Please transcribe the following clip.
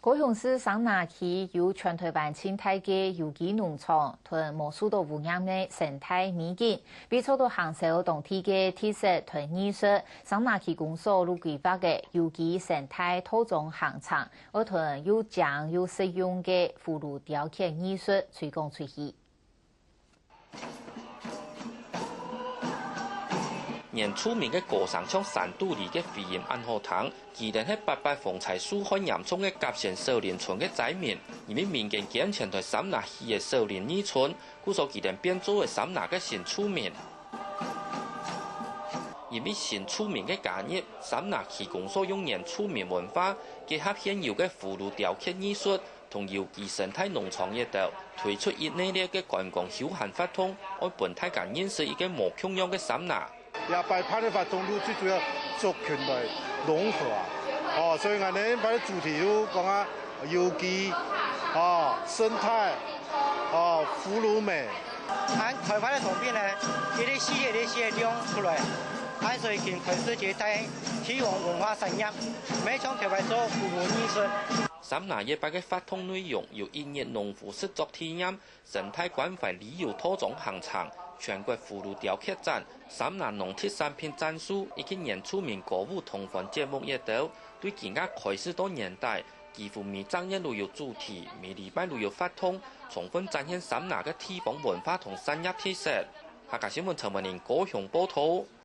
高雄市桑拿区有全台湾生态嘅有机农场，同无数多污染嘅生态美景，比做到行销当地嘅特色同艺术。桑拿区公所路规划嘅有机生态土种行场，而同有匠有实用嘅葫芦雕刻艺术推广出去。年出名嘅歌唱腔山肚里嘅飞檐暗河塘，既然係八百風采樹海嚴重嘅甲線少年村嘅仔面，而啲民間建前台三拿戲嘅少年二村，故所既然變做嘅三拿嘅新出名。而啲新出名嘅家業，三拿區公所用年出名文化結合現有嘅葫蘆雕刻藝術同有機生態農場一道，推出一系列嘅觀光休閒活動，愛本大家認識一個無窮樣嘅三拿。也擺拍的活動都最主要族群來融合啊，所以我哋擺啲主題都講啊有機生態葫蘆美。按開發的圖片呢，一啲系列的寫量出來，按所以見開始接待提供文化產業，每場開發做葫蘆藝術。三拿一百嘅活動內容有音樂、農夫實作體驗、生態關懷旅遊多種行程。全國葫蘆雕刻展、三拿農特產品展示以及年出名歌舞同歡節目一道，對今個開始到年代，幾乎每週日都有主題，每禮拜都有活動，充分展現三拿嘅地方文化同產業特色。客家新聞陳文玲高雄報道。